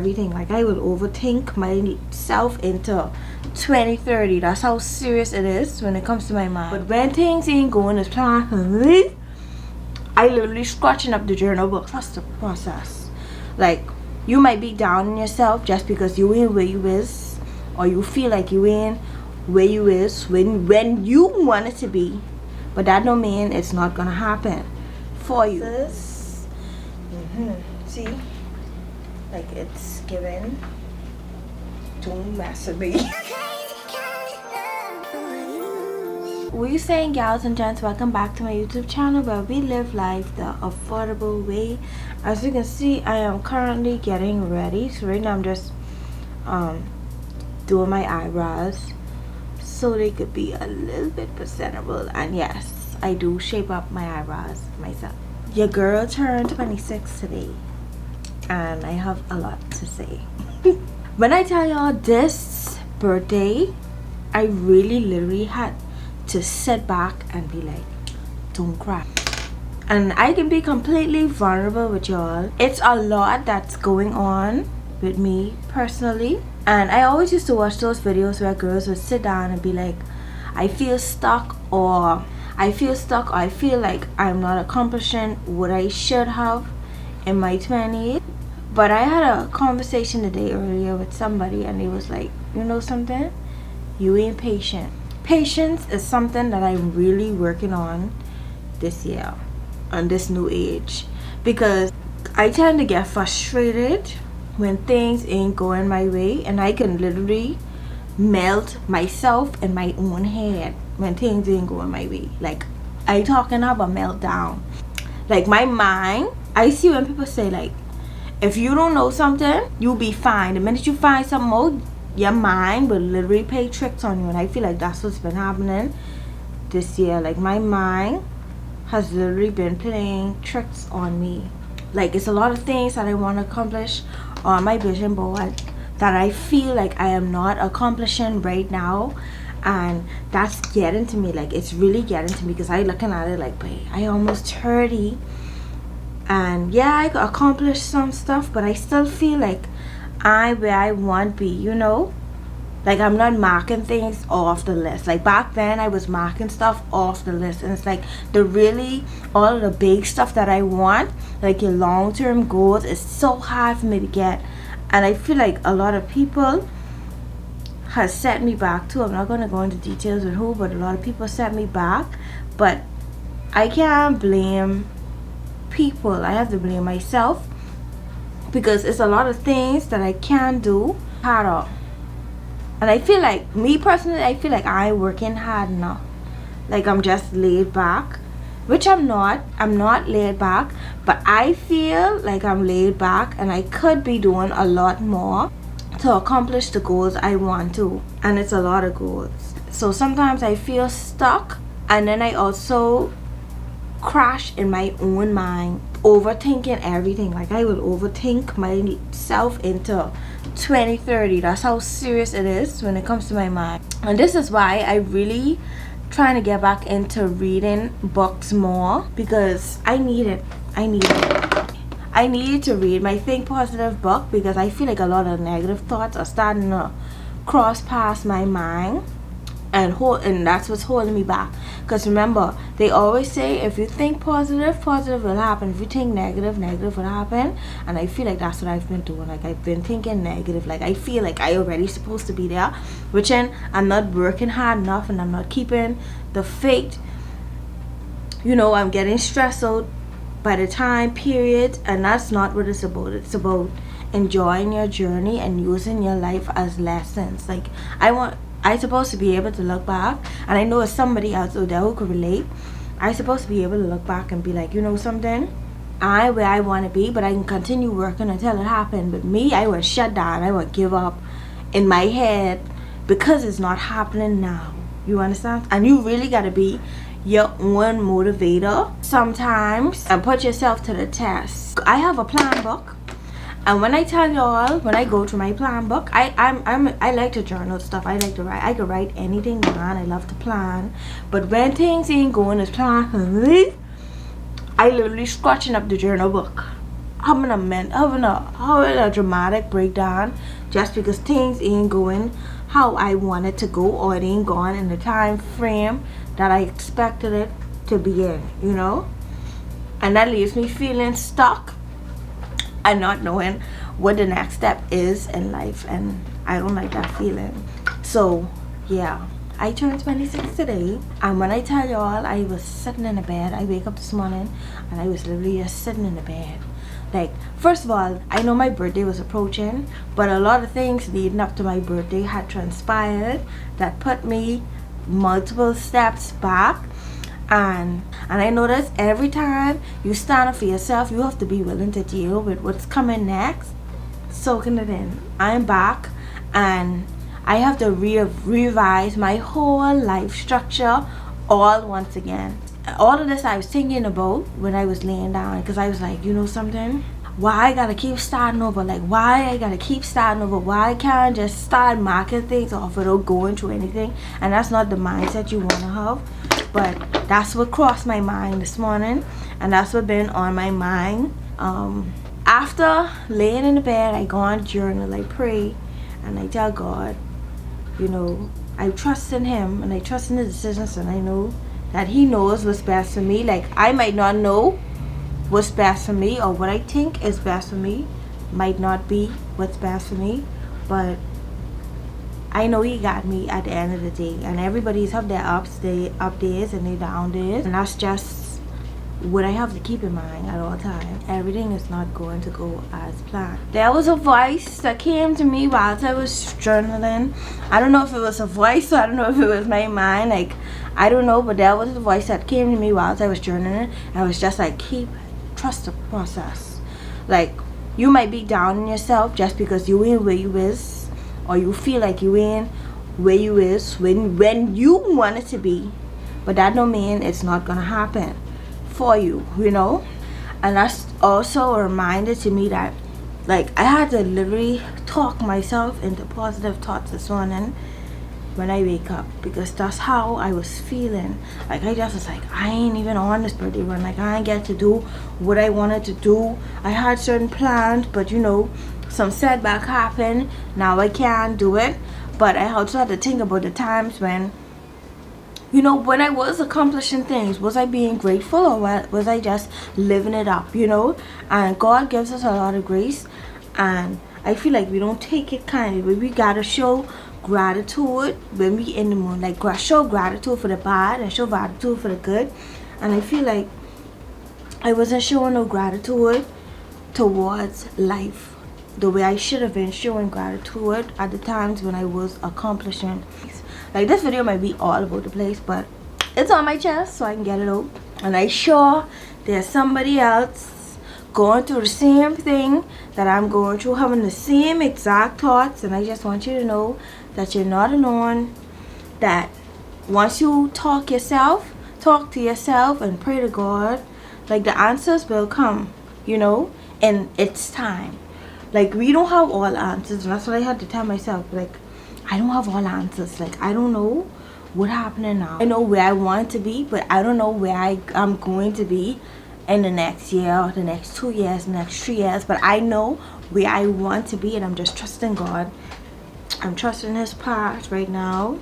everything. Like I will overthink myself into 2030. That's how serious it is when it comes to my mind. But when things ain't going as planned, I literally scratching up the journal book. Trust the process. Like you might be down on yourself just because you ain't where you is, or you feel like you ain't where you is when you want it to be, but that don't mean it's not gonna happen for you. See, like it's given. Don't mess with me. What you saying, gals and gents? Welcome back to my YouTube channel where we live life the affordable way. As you can see, I am currently getting ready. So right now I'm just doing my eyebrows so they could be a little bit presentable. And yes, I do shape up my eyebrows myself. Your girl turned 26 today and I have a lot to say. When I tell y'all this birthday, I really literally had to sit back and be like, don't cry. And I can be completely vulnerable with y'all. It's a lot that's going on with me personally. And I always used to watch those videos where girls would sit down and be like, I feel stuck, or I feel like I'm not accomplishing what I should have in my 20s. But I had a conversation today earlier with somebody and they was like, you know something? You ain't patient. Patience is something that I'm really working on this year, on this new age, because I tend to get frustrated when things ain't going my way, and I can literally melt myself in my own head when things ain't going my way. Like I talking about meltdown. Like my mind, I see when people say like, if you don't know something, you'll be fine. The minute you find something out, your mind will literally play tricks on you. And I feel like that's what's been happening this year. Like my mind has literally been playing tricks on me. Like it's a lot of things that I want to accomplish on my vision board that I feel like I am not accomplishing right now, and that's getting to me. Like it's really getting to me because I looking at it like, babe, I almost 30, and yeah, I accomplished some stuff, but I still feel like I where I want to be, you know? Like I'm not marking things off the list. Like back then I was marking stuff off the list, and it's like all of the big stuff that I want, like your long-term goals, is so hard for me to get. And I feel like a lot of people has set me back too. I'm not going to go into details with who, but a lot of people set me back. But I can't blame people. I have to blame myself, because it's a lot of things that I can't do harder. And I feel like, me personally, I feel like I'm working hard enough. Like I'm just laid back, which I'm not. I'm not laid back, but I feel like I'm laid back and I could be doing a lot more to accomplish the goals I want to. And it's a lot of goals. So sometimes I feel stuck, and then I also crash in my own mind, overthinking everything. Like I will overthink myself into 2030. That's how serious it is when it comes to my mind. And this is why I really trying to get back into reading books more, because I need to read my Think Positive book, because I feel like a lot of negative thoughts are starting to cross past my mind, and that's what's holding me back. Because remember, they always say if you think positive, positive will happen. If you think negative, negative will happen. And I feel like that's what I've been doing. Like I've been thinking negative. Like I feel like I already supposed to be there, which then I'm not working hard enough, and I'm not keeping the faith. You know, I'm getting stressed out by the time period, and that's not what it's about. It's about enjoying your journey and using your life as lessons. Like I supposed to be able to look back, and I know it's somebody else out there who could relate. I supposed to be able to look back and be like, you know something, I where I want to be, but I can continue working until it happened. But me, I would shut down, I would give up in my head because it's not happening now. You understand? And you really got to be your own motivator sometimes and put yourself to the test. I have a plan book, and when I tell y'all, when I go through my plan book, I like to journal stuff. I like to write. I could write anything down. I love to plan. But when things ain't going as planned, I literally scratching up the journal book. having a dramatic breakdown just because things ain't going how I want it to go, or it ain't going in the time frame that I expected it to be in, you know. And that leaves me feeling stuck and not knowing what the next step is in life, and I don't like that feeling. So yeah, I turned 26 today, and when I tell y'all, I was sitting in the bed. I wake up this morning and I was literally just sitting in the bed. Like, first of all, I know my birthday was approaching, but a lot of things leading up to my birthday had transpired that put me multiple steps back. And I noticed every time you stand up for yourself, you have to be willing to deal with what's coming next. Soaking it in. I'm back, and I have to revise my whole life structure all once again. All of this I was thinking about when I was laying down, because I was like, you know something? Why I gotta keep starting over? Like, why I gotta keep starting over? Why I can't just start marking things off without going through anything? And that's not the mindset you wanna have. But that's what crossed my mind this morning, and that's what been on my mind. After laying in the bed, I go on journal, I pray, and I tell God, you know, I trust in Him, and I trust in His decisions, and I know that He knows what's best for me. Like, I might not know what's best for me, or what I think is best for me might not be what's best for me, but I know He got me at the end of the day. And everybody's have their up days and their down days, and that's just what I have to keep in mind at all times. Everything is not going to go as planned. There was a voice that came to me whilst I was journaling. I don't know if it was a voice, or I don't know if it was my mind, like, I don't know, but there was a voice that came to me whilst I was journaling, and I was just like, trust the process. Like, you might be down on yourself just because you ain't where you is, or you feel like you ain't where you is when you want it to be, but that don't mean it's not gonna happen for you, you know. And that's also a reminder to me that, like, I had to literally talk myself into positive thoughts this morning when I wake up, because that's how I was feeling. Like, I just was like, I ain't even on this birthday run. Like, I ain't get to do what I wanted to do. I had certain plans, but you know, some setback happened. Now I can't do it. But I also had to think about the times when, you know, when I was accomplishing things, was I being grateful, or was I just living it up, you know? And God gives us a lot of grace, and I feel like we don't take it kindly, but we gotta show gratitude when we in the mood. Like, show gratitude for the bad and show gratitude for the good. And I feel like I wasn't showing no gratitude towards life the way I should have been showing gratitude at the times when I was accomplishing. Like, this video might be all over the place, but it's on my chest so I can get it out. And I sure there's somebody else going through the same thing that I'm going through, having the same exact thoughts. And I just want you to know that you're not alone, that once you talk to yourself and pray to God, like, the answers will come, you know, and it's time. Like, we don't have all answers, and that's what I had to tell myself. Like, I don't have all answers. Like, I don't know what's happening now. I know where I want to be, but I don't know where I'm going to be in the next year, the next 2 years, the next 3 years. But I know where I want to be, and I'm just trusting God. I'm trusting His path right now.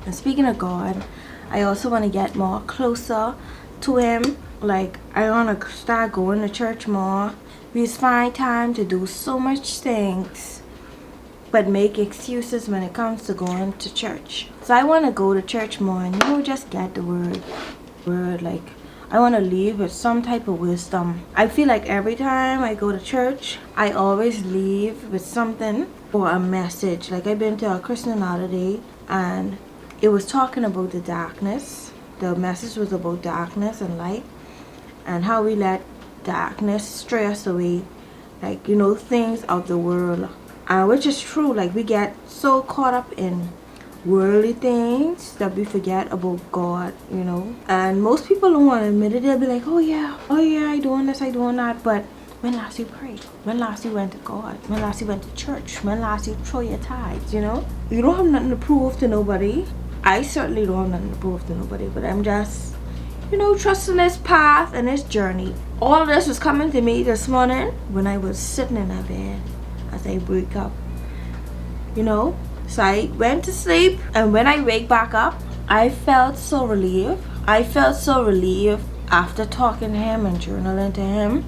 And speaking of God, I also want to get more closer to Him. Like, I want to start going to church more. We just find time to do so much things, but make excuses when it comes to going to church. So I want to go to church more and, you know, just get the word. Like, I want to leave with some type of wisdom. I feel like every time I go to church, I always leave with something or a message. Like, I've been to a Christian holiday, and it was talking about the darkness. The message was about darkness and light, and how we let darkness stray us away, like, you know, things of the world. Which is true. Like, we get so caught up in worldly things that we forget about God, you know. And most people don't want to admit it. They'll be like, oh yeah, I doing this, I doing that. But when last you prayed? When last you went to God? When last you went to church? When last you throw your tithes, you know? You don't have nothing to prove to nobody. I certainly don't have nothing to prove to nobody, but I'm just you know, trusting this path and this journey. All of this was coming to me this morning when I was sitting in my bed as I wake up, you know. So I went to sleep, and when I wake back up, I felt so relieved. I felt so relieved after talking to him and journaling to him.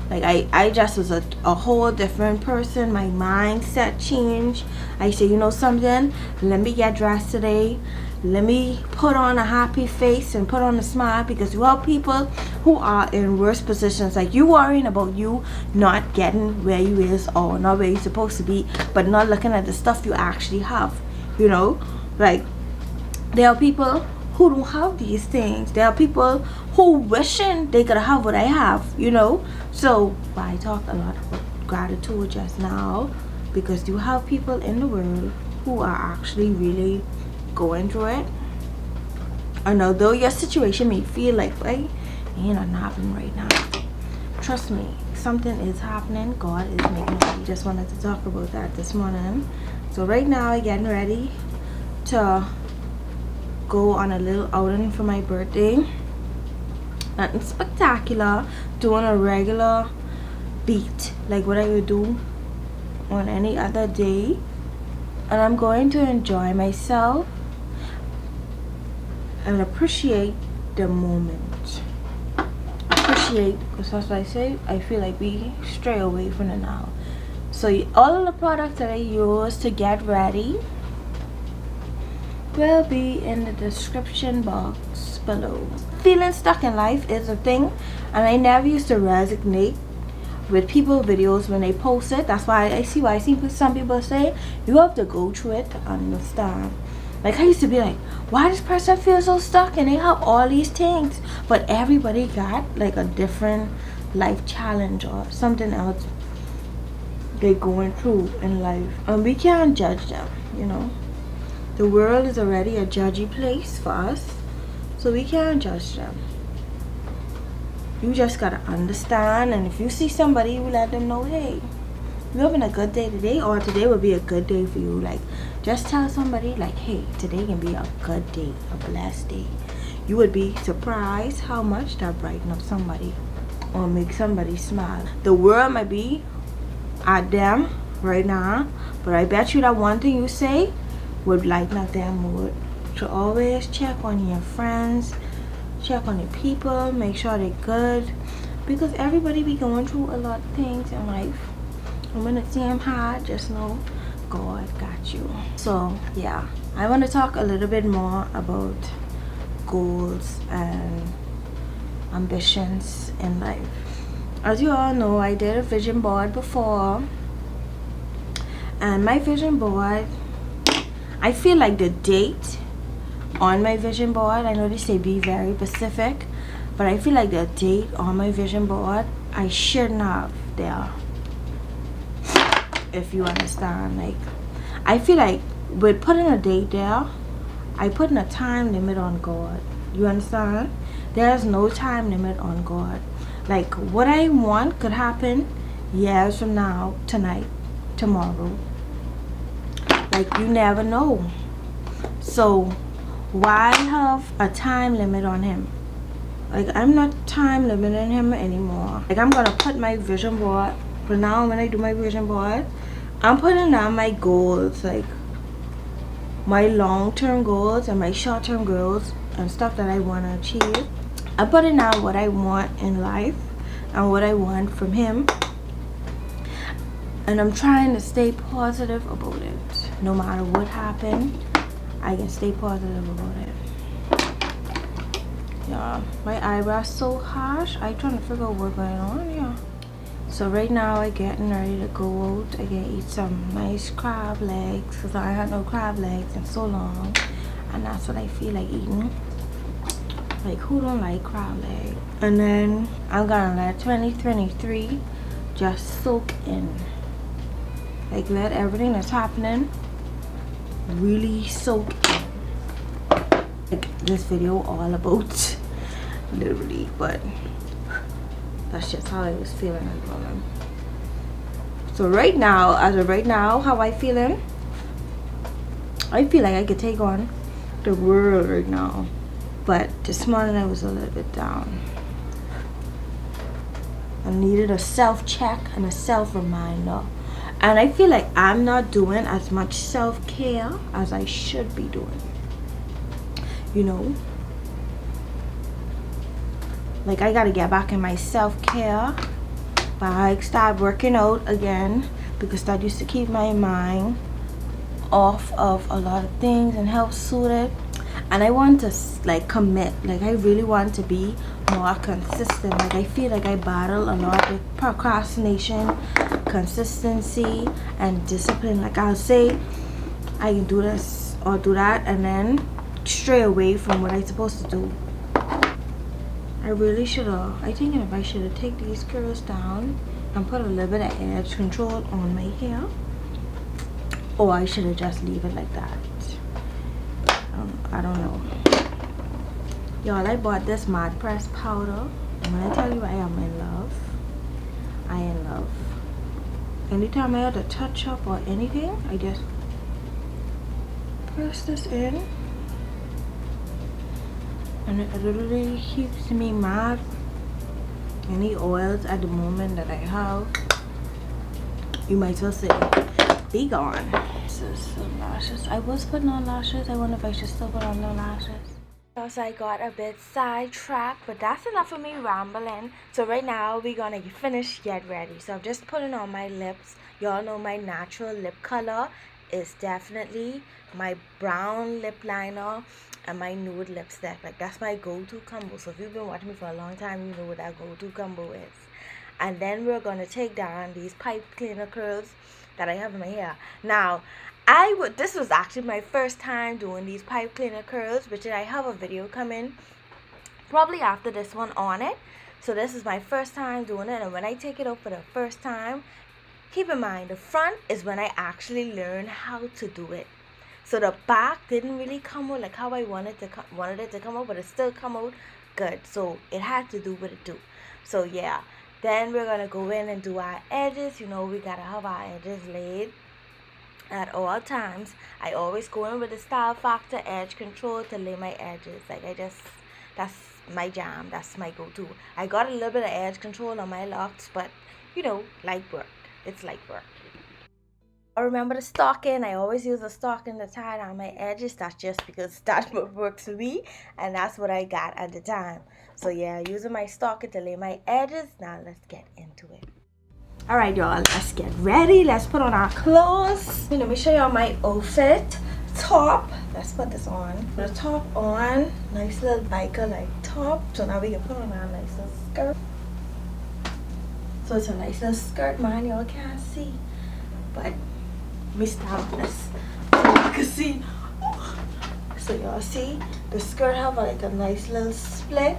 Like I just was a whole different person. My mindset changed. I said, you know something, let me get dressed today. Let me put on a happy face and put on a smile, because you have people who are in worse positions. Like, you worrying about you not getting where you is or not where you're supposed to be, but not looking at the stuff you actually have, you know. Like, there are people who don't have these things. There are people who wishing they could have what I have, you know. So I talked a lot about gratitude just now, because you have people in the world who are actually really going through it. And although your situation may feel like, hey, ain't nothing happening right now, trust me, something is happening. God is making it. I just wanted to talk about that this morning. So right now I'm getting ready to go on a little outing for my birthday. Nothing spectacular, doing a regular beat like what I would do on any other day. And I'm going to enjoy myself and appreciate the moment. Appreciate, because that's what I say, I feel like we stray away from the now. So all of the products that I use to get ready will be in the description box below. Feeling stuck in life is a thing, and I never used to resonate with people videos when they post it. That's why I see some people say you have to go through it to understand. Like, I used to be like, why does person feel so stuck and they have all these things, but everybody got like a different life challenge or something else they're going through in life, and we can't judge them, you know. The world is already a judgy place for us, so we can't judge them. You just gotta understand, and if you see somebody, you let them know, hey, you're having a good day today, or today will be a good day for you. Like, just tell somebody, like, hey, today can be a good day, a blessed day. You would be surprised how much that brighten up somebody or make somebody smile. The world might be at them right now, but I bet you that one thing you say would lighten up their mood. So always check on your friends, check on the people, make sure they're good, because everybody be going through a lot of things in life. And when it seems hard, just know God got you. So yeah, I want to talk a little bit more about goals and ambitions in life. As you all know, I did a vision board before, and my vision board, I feel like the date on my vision board, I know they say be very specific, but I feel like the date on my vision board, I shouldn't have there, if you understand. Like, I feel like with putting a date there, I putting a time limit on God. You understand? There's no time limit on God. Like, what I want could happen years from now, tonight, tomorrow. Like, you never know. So why have a time limit on him? Like, I'm not time limiting him anymore. Like, I'm gonna put my vision board, but now when I do my vision board, I'm putting down my goals, like my long-term goals and my short-term goals and stuff that I want to achieve. I'm putting down what I want in life and what I want from him, and I'm trying to stay positive about it. No matter what happened, I can stay positive about it. Yeah, my eyebrows so harsh. I trying to figure out what's going on. Yeah. So right now I getting ready to go out. I can eat some nice crab legs, because I had no crab legs in so long, and that's what I feel like eating. Like, who don't like crab leg? And then I'm gonna let 2023 just soak in. Like, let everything that's happening really soak in. Like, this video all about literally, but that's just how I was feeling at the moment. So right now, as of right now, how I feeling, I feel like I could take on the world right now. but this morning I was a little bit down. I needed a self-check and a self-reminder. And I feel like I'm not doing as much self-care as I should be doing. You know? Like, I gotta get back in my self-care. But I start working out again, because that used to keep my mind off of a lot of things and help soothe it. And I want to like commit, like I really want to be more consistent. Like I feel like I battle a lot with procrastination, consistency, and discipline. Like I'll say I can do this or do that and then stray away from what I'm supposed to do. I really should have, I think if I should have taken these curls down and put a little bit of edge control on my hair, or I should have just leave it like that. I don't know. Y'all, I bought this matte press powder, and when I tell you I am in love, I am in love. Anytime I have to touch up or anything, I just press this in, and it literally keeps me mad. Any oils at the moment that I have, you might as well say, be gone. This is some lashes. I was putting on lashes. I wonder if I should still put on the lashes. Also, I got a bit sidetracked, but that's enough of me rambling. So right now we're gonna finish get ready. So I'm just putting on my lips. Y'all know my natural lip color is definitely my brown lip liner and my nude lipstick. Like that's my go-to combo. So if you've been watching me for a long time, you know what that go-to combo is. And then we're gonna take down these pipe cleaner curls that I have in my hair. Now, this was actually my first time doing these pipe cleaner curls, which I have a video coming probably after this one on it. So this is my first time doing it, and when I take it out for the first time, keep in mind the front is when I actually learned how to do it. So the back didn't really come out like how I wanted it to come out, but it still come out good. So it had to do what it do. So yeah. Then we're going to go in and do our edges. You know, we got to have our edges laid at all times. I always go in with the Style Factor edge control to lay my edges. Like that's my jam. That's my go-to. I got a little bit of edge control on my locks, but, you know, light work. It's light work. I remember the stocking. I always use a stocking to tie down my edges. That's just because that's what works for me, and that's what I got at the time. So yeah, using my stocking to lay my edges. Now let's get into it. All right, y'all, let's get ready. Let's put on our clothes. Let me show y'all my outfit. Top, let's put this on. The top on, nice little biker like top. So now we can put on our nice little skirt. So it's a nice little skirt, man. Y'all can't see, but let me stop this so you can see. So y'all see the skirt have like a nice little split,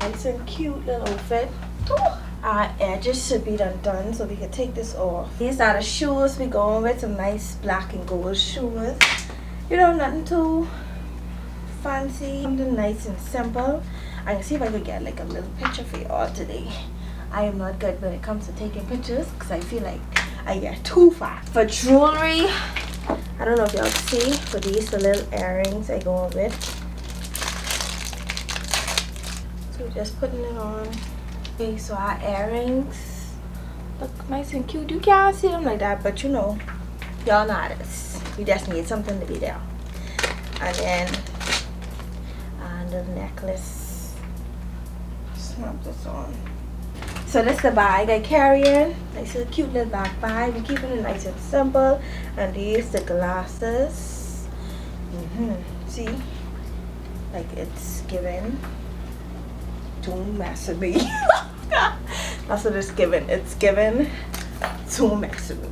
nice and cute little outfit. Our edges should be done, so we can take this off. These are the shoes we going with, some nice black and gold shoes. You know, nothing too fancy, something nice and simple. I can see if I could get like a little picture for y'all today. I am not good when it comes to taking pictures because I feel like I get too fast. For jewelry, I don't know if y'all can see, but these are little earrings I go with. So just putting it on. Okay, so our earrings look nice and cute. You can't see them like that, but you know, y'all know how it is. You just need something to be there. And then the necklace. Snap this on. So this is the bag I carry in. Nice little cute little back bag. We're keeping it nice and simple. And these the glasses. See? Like it's giving. Don't mess with me. That's what it's giving. It's giving. Don't mess with me.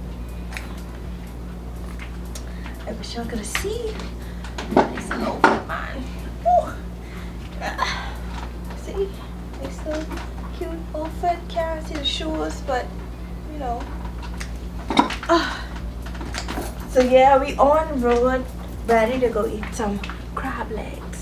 I wish y'all could see. Nice little outfit, man. See? Nice little cute outfit. Can't see the shoes, but you know. So yeah, we on the road, ready to go eat some crab legs.